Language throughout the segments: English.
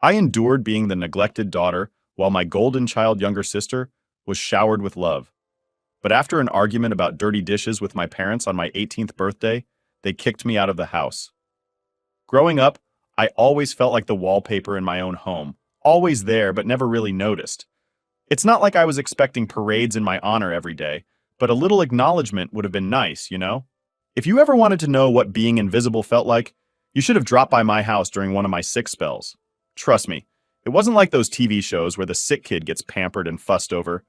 I endured being the neglected daughter while my golden child younger sister was showered with love. But after an argument about dirty dishes with my parents on my 18th birthday, they kicked me out of the house. Growing up, I always felt like the wallpaper in my own home, always there but never really noticed. It's not like I was expecting parades in my honor every day, but a little acknowledgement would have been nice, you know? If you ever wanted to know what being invisible felt like, you should have dropped by my house during one of my sick spells. Trust me, it wasn't like those TV shows where the sick kid gets pampered and fussed over.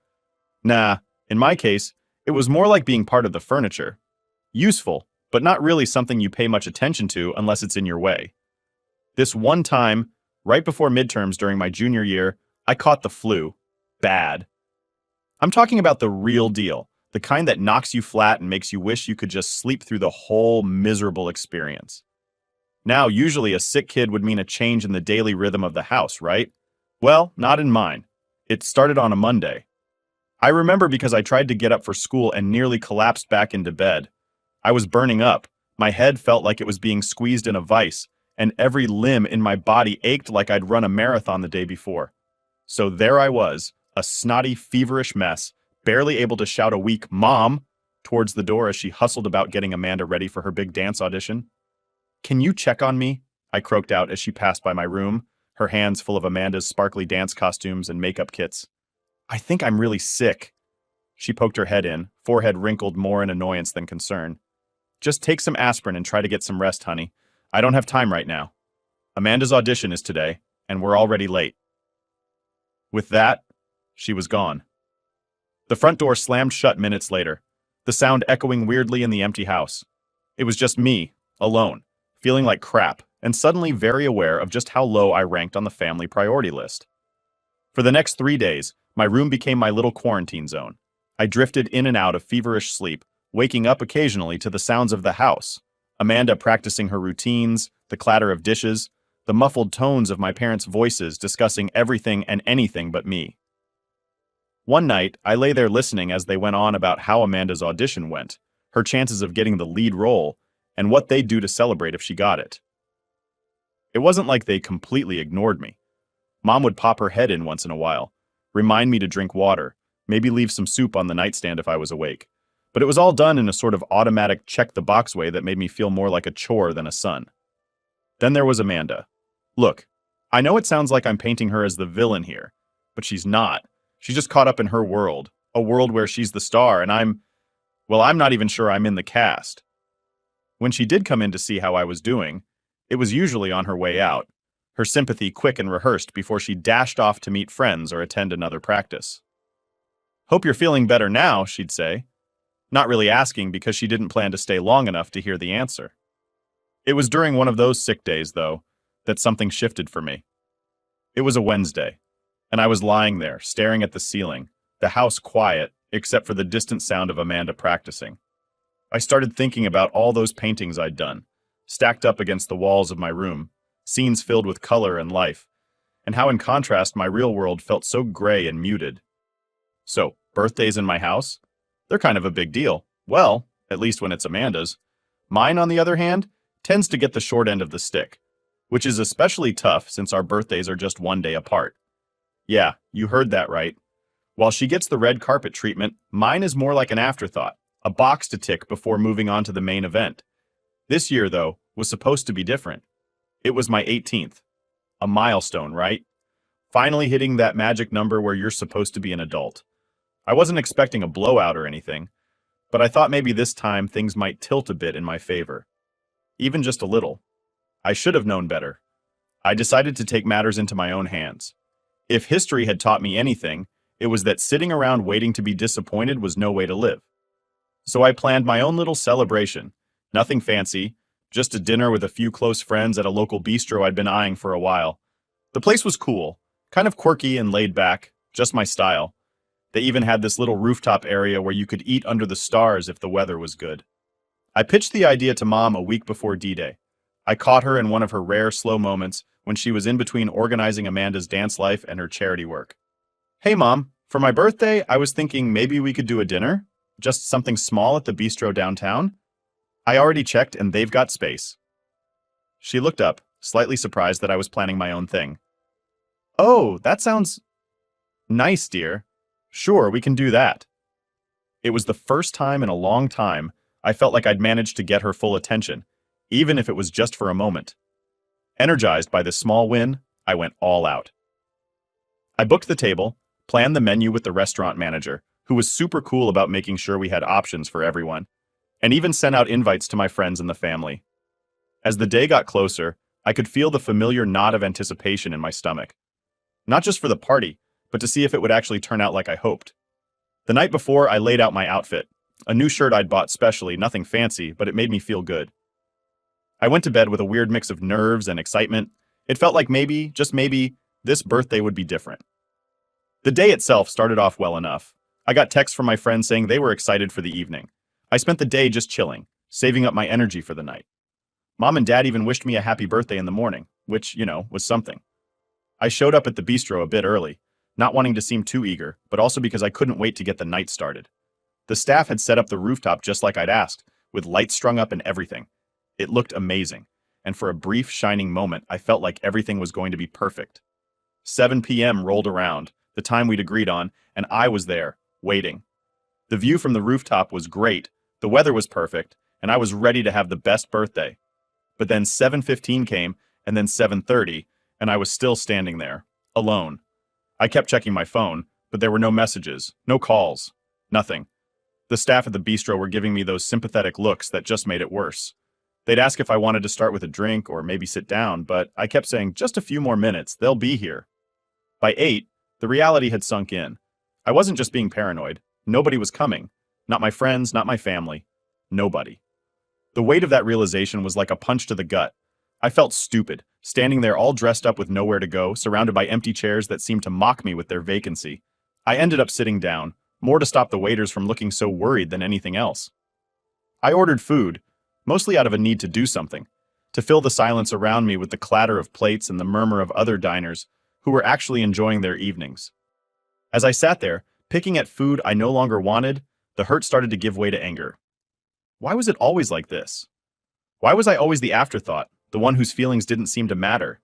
Nah, in my case, it was more like being part of the furniture. Useful, but not really something you pay much attention to unless it's in your way. This one time, right before midterms during my junior year, I caught the flu. Bad. I'm talking about the real deal, the kind that knocks you flat and makes you wish you could just sleep through the whole miserable experience. Now, usually a sick kid would mean a change in the daily rhythm of the house, right? Well, not in mine. It started on a Monday. I remember because I tried to get up for school and nearly collapsed back into bed. I was burning up. My head felt like it was being squeezed in a vice, and every limb in my body ached like I'd run a marathon the day before. So there I was, a snotty, feverish mess, barely able to shout a weak "Mom" towards the door as she hustled about getting Amanda ready for her big dance audition. "Can you check on me?" I croaked out as she passed by my room, her hands full of Amanda's sparkly dance costumes and makeup kits. "I think I'm really sick." She poked her head in, forehead wrinkled more in annoyance than concern. "Just take some aspirin and try to get some rest, honey. I don't have time right now. Amanda's audition is today, and we're already late." With that, she was gone. The front door slammed shut minutes later, the sound echoing weirdly in the empty house. It was just me, alone, feeling like crap, and suddenly very aware of just how low I ranked on the family priority list. For the next 3 days, my room became my little quarantine zone. I drifted in and out of feverish sleep, waking up occasionally to the sounds of the house, Amanda practicing her routines, the clatter of dishes, the muffled tones of my parents' voices discussing everything and anything but me. One night, I lay there listening as they went on about how Amanda's audition went, her chances of getting the lead role, and what they'd do to celebrate if she got it. It wasn't like they completely ignored me. Mom would pop her head in once in a while, remind me to drink water, maybe leave some soup on the nightstand if I was awake. But it was all done in a sort of automatic check-the-box way that made me feel more like a chore than a son. Then there was Amanda. Look, I know it sounds like I'm painting her as the villain here, but she's not. She's just caught up in her world, a world where she's the star, and I'm not even sure I'm in the cast. When she did come in to see how I was doing, it was usually on her way out, her sympathy quick and rehearsed before she dashed off to meet friends or attend another practice. "Hope you're feeling better now," she'd say, not really asking because she didn't plan to stay long enough to hear the answer. It was during one of those sick days, though, that something shifted for me. It was a Wednesday, and I was lying there, staring at the ceiling, the house quiet, except for the distant sound of Amanda practicing. I started thinking about all those paintings I'd done, stacked up against the walls of my room, scenes filled with color and life, and how in contrast my real world felt so gray and muted. So, birthdays in my house? They're kind of a big deal. Well, at least when it's Amanda's. Mine, on the other hand, tends to get the short end of the stick, which is especially tough since our birthdays are just one day apart. Yeah, you heard that right. While she gets the red carpet treatment, mine is more like an afterthought, a box to tick before moving on to the main event. This year, though, was supposed to be different. It was my 18th. A milestone, right? Finally hitting that magic number where you're supposed to be an adult. I wasn't expecting a blowout or anything, but I thought maybe this time things might tilt a bit in my favor. Even just a little. I should have known better. I decided to take matters into my own hands. If history had taught me anything, it was that sitting around waiting to be disappointed was no way to live. So I planned my own little celebration. Nothing fancy, just a dinner with a few close friends at a local bistro I'd been eyeing for a while. The place was cool, kind of quirky and laid back, just my style. They even had this little rooftop area where you could eat under the stars if the weather was good. I pitched the idea to Mom a week before D-Day. I caught her in one of her rare slow moments when she was in between organizing Amanda's dance life and her charity work. "Hey Mom, for my birthday, I was thinking maybe we could do a dinner? Just something small at the bistro downtown? I already checked and they've got space." She looked up, slightly surprised that I was planning my own thing. Oh, that sounds nice, dear. Sure, we can do that. It was the first time in a long time I felt like I'd managed to get her full attention, even if it was just for a moment. Energized by this small win, I went all out. I booked the table, planned the menu with the restaurant manager, who was super cool about making sure we had options for everyone, and even sent out invites to my friends and the family. As the day got closer, I could feel the familiar knot of anticipation in my stomach. Not just for the party, but to see if it would actually turn out like I hoped. The night before, I laid out my outfit. A new shirt I'd bought specially, nothing fancy, but it made me feel good. I went to bed with a weird mix of nerves and excitement. It felt like maybe, just maybe, this birthday would be different. The day itself started off well enough. I got texts from my friends saying they were excited for the evening. I spent the day just chilling, saving up my energy for the night. Mom and Dad even wished me a happy birthday in the morning, which, was something. I showed up at the bistro a bit early, not wanting to seem too eager, but also because I couldn't wait to get the night started. The staff had set up the rooftop just like I'd asked, with lights strung up and everything. It looked amazing, and for a brief, shining moment, I felt like everything was going to be perfect. 7 p.m. rolled around, the time we'd agreed on, and I was there, waiting. The view from the rooftop was great, the weather was perfect, and I was ready to have the best birthday. But then 7:15 came, and then 7:30, and I was still standing there, alone. I kept checking my phone, but there were no messages, no calls, nothing. The staff at the bistro were giving me those sympathetic looks that just made it worse. They'd ask if I wanted to start with a drink or maybe sit down, but I kept saying, just a few more minutes, they'll be here. By 8, the reality had sunk in. I wasn't just being paranoid. Nobody was coming. Not my friends, not my family. Nobody. The weight of that realization was like a punch to the gut. I felt stupid, standing there all dressed up with nowhere to go, surrounded by empty chairs that seemed to mock me with their vacancy. I ended up sitting down, more to stop the waiters from looking so worried than anything else. I ordered food, mostly out of a need to do something, to fill the silence around me with the clatter of plates and the murmur of other diners who were actually enjoying their evenings. As I sat there, picking at food I no longer wanted, the hurt started to give way to anger. Why was it always like this? Why was I always the afterthought, the one whose feelings didn't seem to matter?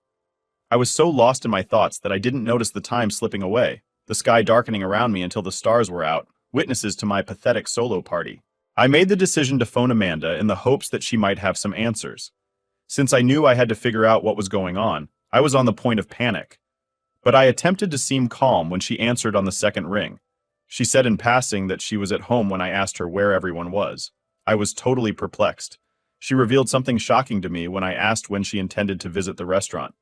I was so lost in my thoughts that I didn't notice the time slipping away, the sky darkening around me until the stars were out, witnesses to my pathetic solo party. I made the decision to phone Amanda in the hopes that she might have some answers. Since I knew I had to figure out what was going on, I was on the point of panic. But I attempted to seem calm when she answered on the second ring. She said in passing that she was at home when I asked her where everyone was. I was totally perplexed. She revealed something shocking to me when I asked when she intended to visit the restaurant.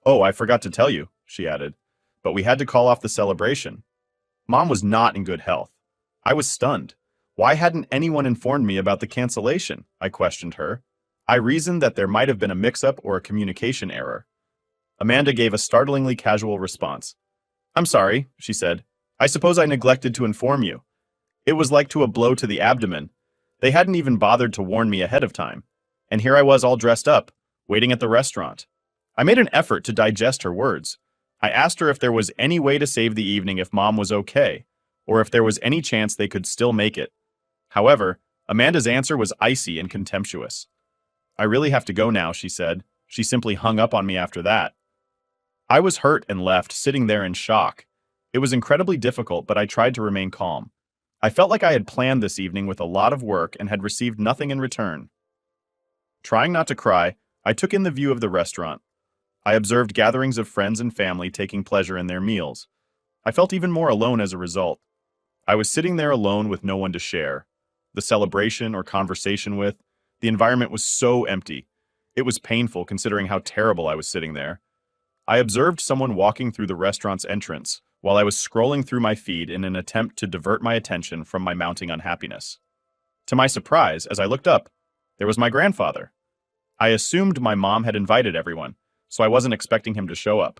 "Oh, I forgot to tell you," she added, "but we had to call off the celebration." Mom was not in good health. I was stunned. Why hadn't anyone informed me about the cancellation? I questioned her. I reasoned that there might have been a mix-up or a communication error. Amanda gave a startlingly casual response. "I'm sorry," she said. "I suppose I neglected to inform you." It was like a blow to the abdomen. They hadn't even bothered to warn me ahead of time. And here I was all dressed up, waiting at the restaurant. I made an effort to digest her words. I asked her if there was any way to save the evening if Mom was okay, or if there was any chance they could still make it. However, Amanda's answer was icy and contemptuous. "I really have to go now," she said. She simply hung up on me after that. I was hurt and left, sitting there in shock. It was incredibly difficult, but I tried to remain calm. I felt like I had planned this evening with a lot of work and had received nothing in return. Trying not to cry, I took in the view of the restaurant. I observed gatherings of friends and family taking pleasure in their meals. I felt even more alone as a result. I was sitting there alone with no one to share the celebration or conversation with. The environment was so empty. It was painful considering how terrible I was sitting there. I observed someone walking through the restaurant's entrance while I was scrolling through my feed in an attempt to divert my attention from my mounting unhappiness. To my surprise, as I looked up, there was my grandfather. I assumed my mom had invited everyone, so I wasn't expecting him to show up.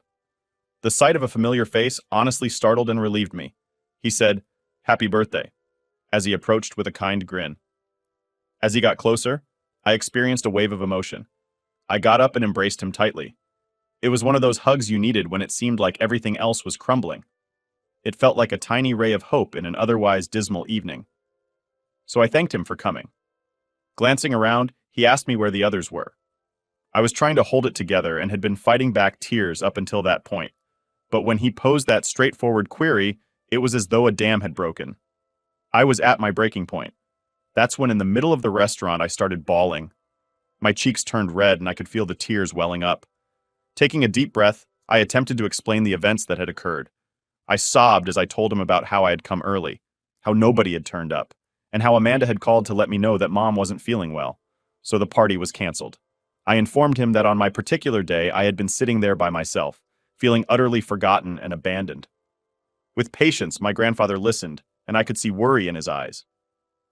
The sight of a familiar face honestly startled and relieved me. He said, "Happy birthday," as he approached with a kind grin. As he got closer, I experienced a wave of emotion. I got up and embraced him tightly. It was one of those hugs you needed when it seemed like everything else was crumbling. It felt like a tiny ray of hope in an otherwise dismal evening. So I thanked him for coming. Glancing around, he asked me where the others were. I was trying to hold it together and had been fighting back tears up until that point. but when he posed that straightforward query, it was as though a dam had broken. I was at my breaking point. That's when in the middle of the restaurant I started bawling. My cheeks turned red and I could feel the tears welling up. Taking a deep breath, I attempted to explain the events that had occurred. I sobbed as I told him about how I had come early, how nobody had turned up, and how Amanda had called to let me know that Mom wasn't feeling well, so the party was canceled. I informed him that on my particular day I had been sitting there by myself, feeling utterly forgotten and abandoned. With patience, my grandfather listened, and I could see worry in his eyes.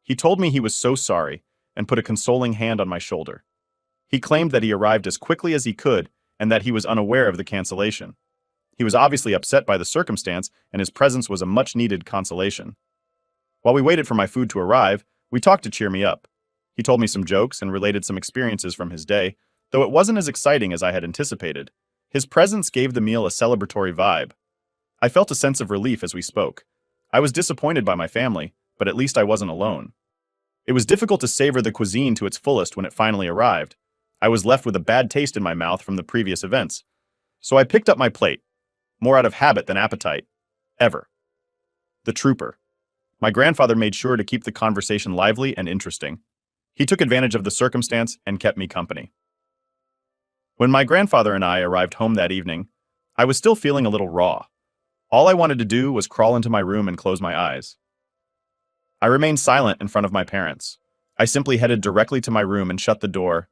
He told me he was so sorry and put a consoling hand on my shoulder. He claimed that he arrived as quickly as he could and that he was unaware of the cancellation. He was obviously upset by the circumstance, and his presence was a much-needed consolation. While we waited for my food to arrive, we talked to cheer me up. He told me some jokes and related some experiences from his day, though it wasn't as exciting as I had anticipated. His presence gave the meal a celebratory vibe. I felt a sense of relief as we spoke. I was disappointed by my family, but at least I wasn't alone. It was difficult to savor the cuisine to its fullest when it finally arrived. I was left with a bad taste in my mouth from the previous events. So I picked up my plate, more out of habit than appetite. Ever. The trooper. My grandfather made sure to keep the conversation lively and interesting. He took advantage of the circumstance and kept me company. When my grandfather and I arrived home that evening, I was still feeling a little raw. All I wanted to do was crawl into my room and close my eyes. I remained silent in front of my parents. I simply headed directly to my room and shut the door.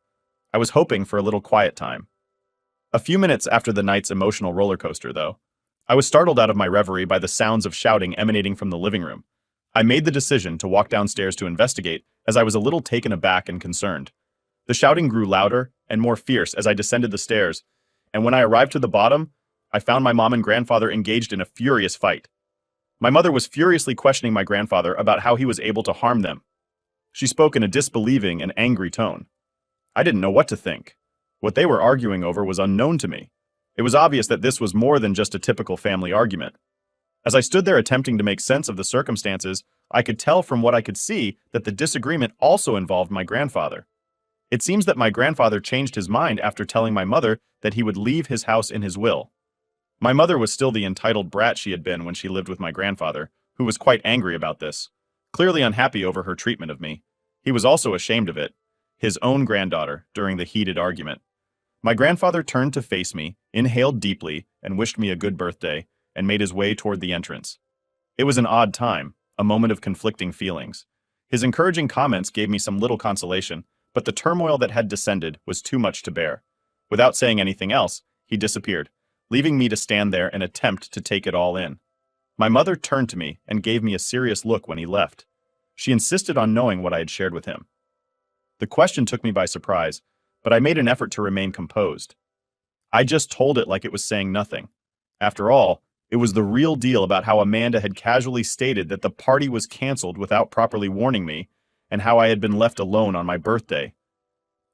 I was hoping for a little quiet time. A few minutes after the night's emotional roller coaster, though, I was startled out of my reverie by the sounds of shouting emanating from the living room. I made the decision to walk downstairs to investigate, as I was a little taken aback and concerned. The shouting grew louder and more fierce as I descended the stairs, and when I arrived to the bottom, I found my mom and grandfather engaged in a furious fight. My mother was furiously questioning my grandfather about how he was able to harm them. She spoke in a disbelieving and angry tone. I didn't know what to think. What they were arguing over was unknown to me. It was obvious that this was more than just a typical family argument. As I stood there attempting to make sense of the circumstances, I could tell from what I could see that the disagreement also involved my grandfather. It seems that my grandfather changed his mind after telling my mother that he would leave his house in his will. My mother was still the entitled brat she had been when she lived with my grandfather, who was quite angry about this, clearly unhappy over her treatment of me. He was also ashamed of it, his own granddaughter, during the heated argument. My grandfather turned to face me, inhaled deeply, and wished me a good birthday, and made his way toward the entrance. It was an odd time, a moment of conflicting feelings. His encouraging comments gave me some little consolation, but the turmoil that had descended was too much to bear. Without saying anything else, he disappeared, leaving me to stand there and attempt to take it all in. My mother turned to me and gave me a serious look when he left. She insisted on knowing what I had shared with him. The question took me by surprise, but I made an effort to remain composed. I just told it like it was saying nothing. After all, it was the real deal about how Amanda had casually stated that the party was canceled without properly warning me, and how I had been left alone on my birthday.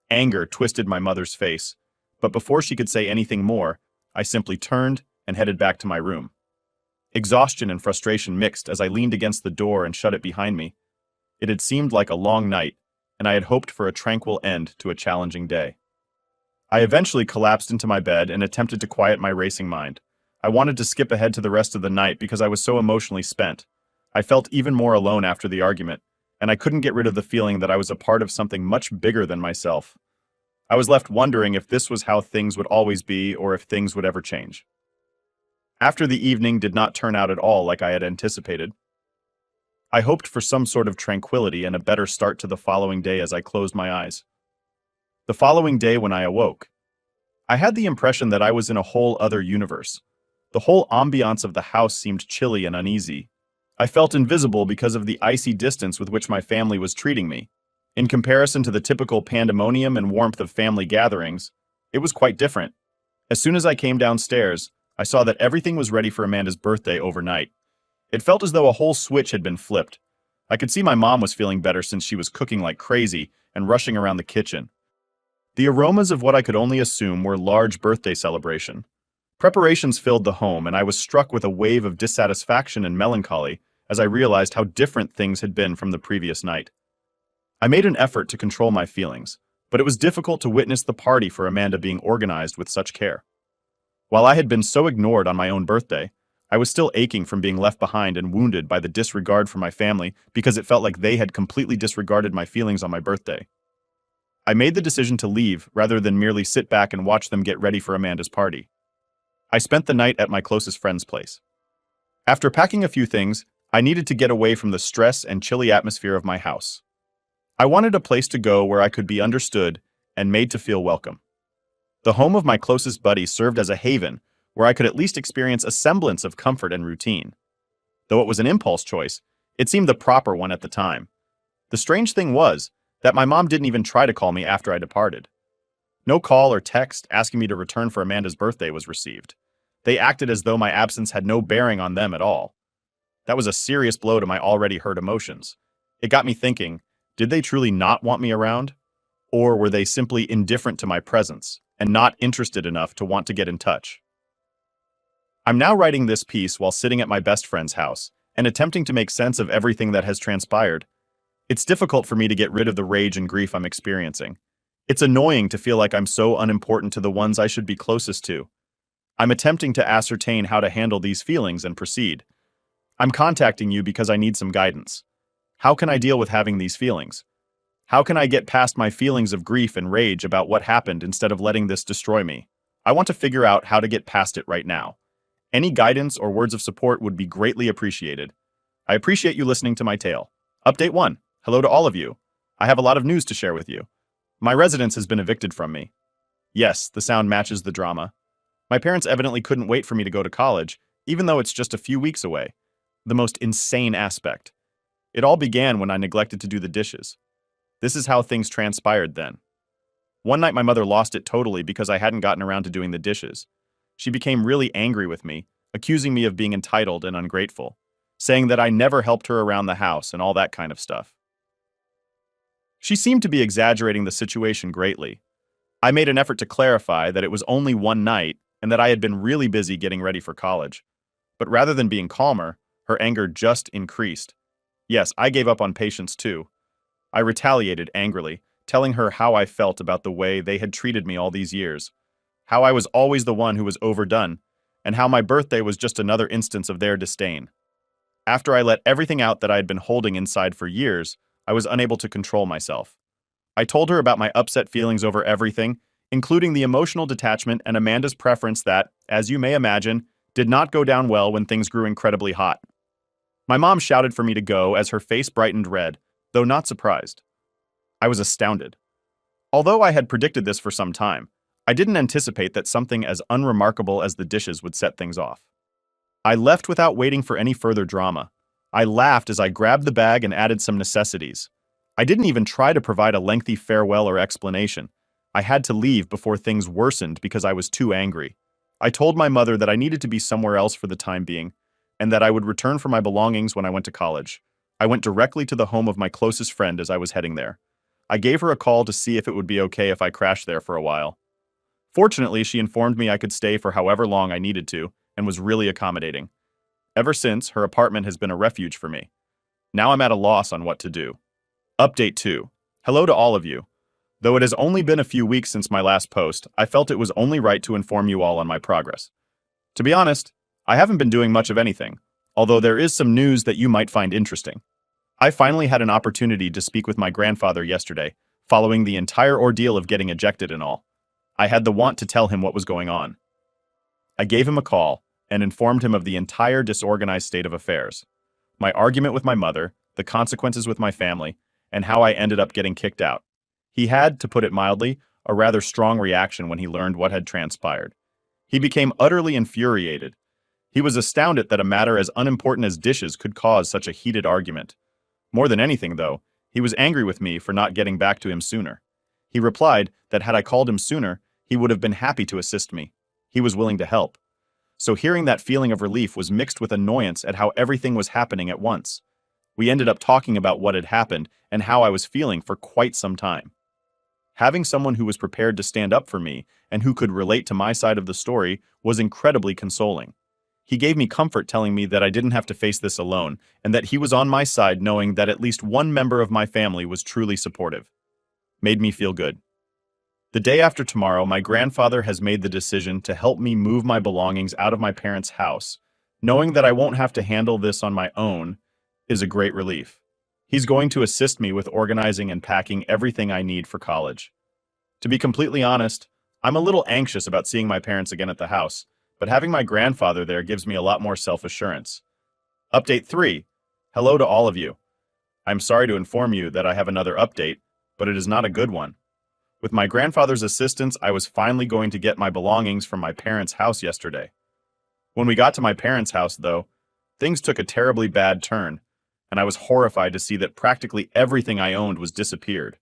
Anger twisted my mother's face, but before she could say anything more, I simply turned and headed back to my room. Exhaustion and frustration mixed as I leaned against the door and shut it behind me. It had seemed like a long night, and I had hoped for a tranquil end to a challenging day. I eventually collapsed into my bed and attempted to quiet my racing mind. I wanted to skip ahead to the rest of the night because I was so emotionally spent. I felt even more alone after the argument, and I couldn't get rid of the feeling that I was a part of something much bigger than myself. I was left wondering if this was how things would always be or if things would ever change. After the evening did not turn out at all like I had anticipated, I hoped for some sort of tranquility and a better start to the following day as I closed my eyes. The following day when I awoke, I had the impression that I was in a whole other universe. The whole ambiance of the house seemed chilly and uneasy. I felt invisible because of the icy distance with which my family was treating me. In comparison to the typical pandemonium and warmth of family gatherings, it was quite different. As soon as I came downstairs, I saw that everything was ready for Amanda's birthday overnight. It felt as though a whole switch had been flipped. I could see my mom was feeling better since she was cooking like crazy and rushing around the kitchen. The aromas of what I could only assume were large birthday celebration. Preparations filled the home, and I was struck with a wave of dissatisfaction and melancholy as I realized how different things had been from the previous night. I made an effort to control my feelings, but it was difficult to witness the party for Amanda being organized with such care. While I had been so ignored on my own birthday, I was still aching from being left behind and wounded by the disregard for my family because it felt like they had completely disregarded my feelings on my birthday. I made the decision to leave rather than merely sit back and watch them get ready for Amanda's party. I spent the night at my closest friend's place. After packing a few things, I needed to get away from the stress and chilly atmosphere of my house. I wanted a place to go where I could be understood and made to feel welcome. The home of my closest buddy served as a haven where I could at least experience a semblance of comfort and routine. Though it was an impulse choice, it seemed the proper one at the time. The strange thing was that my mom didn't even try to call me after I departed. No call or text asking me to return for Amanda's birthday was received. They acted as though my absence had no bearing on them at all. That was a serious blow to my already hurt emotions. It got me thinking, did they truly not want me around? Or were they simply indifferent to my presence and not interested enough to want to get in touch? I'm now writing this piece while sitting at my best friend's house and attempting to make sense of everything that has transpired. It's difficult for me to get rid of the rage and grief I'm experiencing. It's annoying to feel like I'm so unimportant to the ones I should be closest to. I'm attempting to ascertain how to handle these feelings and proceed. I'm contacting you because I need some guidance. How can I deal with having these feelings? How can I get past my feelings of grief and rage about what happened instead of letting this destroy me? I want to figure out how to get past it right now. Any guidance or words of support would be greatly appreciated. I appreciate you listening to my tale. Update 1. Hello to all of you. I have a lot of news to share with you. My residence has been evicted from me. Yes, the sound matches the drama. My parents evidently couldn't wait for me to go to college, even though it's just a few weeks away. The most insane aspect. It all began when I neglected to do the dishes. This is how things transpired then. One night my mother lost it totally because I hadn't gotten around to doing the dishes. She became really angry with me, accusing me of being entitled and ungrateful, saying that I never helped her around the house and all that kind of stuff. She seemed to be exaggerating the situation greatly. I made an effort to clarify that it was only one night and that I had been really busy getting ready for college. But rather than being calmer, her anger just increased. Yes, I gave up on patience too. I retaliated angrily, telling her how I felt about the way they had treated me all these years, how I was always the one who was overdone, and how my birthday was just another instance of their disdain. After I let everything out that I had been holding inside for years, I was unable to control myself. I told her about my upset feelings over everything, including the emotional detachment and Amanda's preference that, as you may imagine, did not go down well when things grew incredibly hot. My mom shouted for me to go as her face brightened red, though not surprised. I was astounded. Although I had predicted this for some time, I didn't anticipate that something as unremarkable as the dishes would set things off. I left without waiting for any further drama. I laughed as I grabbed the bag and added some necessities. I didn't even try to provide a lengthy farewell or explanation. I had to leave before things worsened because I was too angry. I told my mother that I needed to be somewhere else for the time being, and that I would return for my belongings when I went to college. I went directly to the home of my closest friend as I was heading there. I gave her a call to see if it would be okay if I crashed there for a while. Fortunately, she informed me I could stay for however long I needed to, and was really accommodating. Ever since, her apartment has been a refuge for me. Now I'm at a loss on what to do. Update 2. Hello to all of you. Though it has only been a few weeks since my last post, I felt it was only right to inform you all on my progress. To be honest, I haven't been doing much of anything, although there is some news that you might find interesting. I finally had an opportunity to speak with my grandfather yesterday, following the entire ordeal of getting ejected and all. I had the want to tell him what was going on. I gave him a call and informed him of the entire disorganized state of affairs, my argument with my mother, the consequences with my family, and how I ended up getting kicked out. He had, to put it mildly, a rather strong reaction when he learned what had transpired. He became utterly infuriated. He was astounded that a matter as unimportant as dishes could cause such a heated argument. More than anything, though, he was angry with me for not getting back to him sooner. He replied that had I called him sooner, he would have been happy to assist me. He was willing to help. So hearing that feeling of relief was mixed with annoyance at how everything was happening at once. We ended up talking about what had happened and how I was feeling for quite some time. Having someone who was prepared to stand up for me and who could relate to my side of the story was incredibly consoling. He gave me comfort telling me that I didn't have to face this alone and that he was on my side knowing that at least one member of my family was truly supportive. Made me feel good. The day after tomorrow, my grandfather has made the decision to help me move my belongings out of my parents' house. Knowing that I won't have to handle this on my own is a great relief. He's going to assist me with organizing and packing everything I need for college. To be completely honest, I'm a little anxious about seeing my parents again at the house, but having my grandfather there gives me a lot more self-assurance. Update 3. Hello to all of you. I'm sorry to inform you that I have another update, but it is not a good one. With my grandfather's assistance, I was finally going to get my belongings from my parents' house yesterday. When we got to my parents' house, though, things took a terribly bad turn, and I was horrified to see that practically everything I owned was disappeared.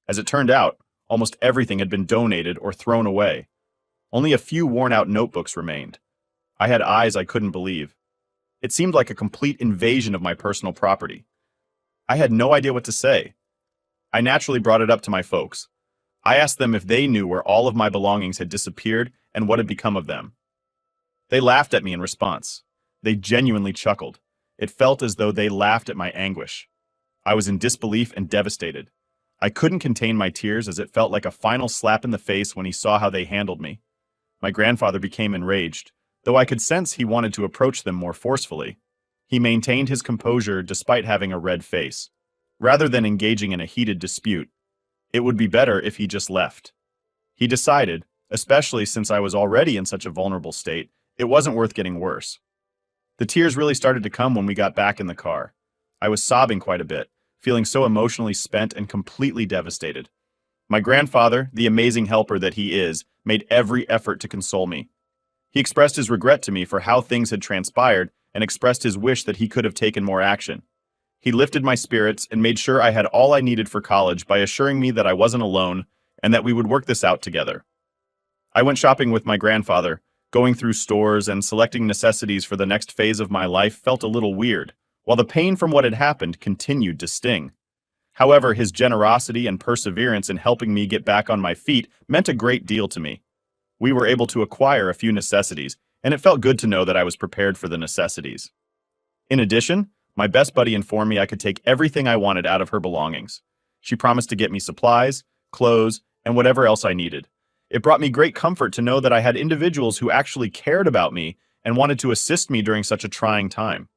As it turned out, almost everything had been donated or thrown away. Only a few worn-out notebooks remained. I had eyes I couldn't believe. It seemed like a complete invasion of my personal property. I had no idea what to say. I naturally brought it up to my folks. I asked them if they knew where all of my belongings had disappeared and what had become of them. They laughed at me in response. They genuinely chuckled. It felt as though they laughed at my anguish. I was in disbelief and devastated. I couldn't contain my tears as it felt like a final slap in the face when he saw how they handled me. My grandfather became enraged, though I could sense he wanted to approach them more forcefully. He maintained his composure despite having a red face. Rather than engaging in a heated dispute, it would be better if he just left. He decided, especially since I was already in such a vulnerable state, it wasn't worth getting worse. The tears really started to come when we got back in the car. I was sobbing quite a bit, feeling so emotionally spent and completely devastated. My grandfather, the amazing helper that he is, made every effort to console me. He expressed his regret to me for how things had transpired and expressed his wish that he could have taken more action. He lifted my spirits and made sure I had all I needed for college by assuring me that I wasn't alone and that we would work this out together. I went shopping with my grandfather. Going through stores and selecting necessities for the next phase of my life felt a little weird, while the pain from what had happened continued to sting. However, his generosity and perseverance in helping me get back on my feet meant a great deal to me. We were able to acquire a few necessities, and it felt good to know that I was prepared for the necessities. In addition, my best buddy informed me I could take everything I wanted out of her belongings. She promised to get me supplies, clothes, and whatever else I needed. It brought me great comfort to know that I had individuals who actually cared about me and wanted to assist me during such a trying time.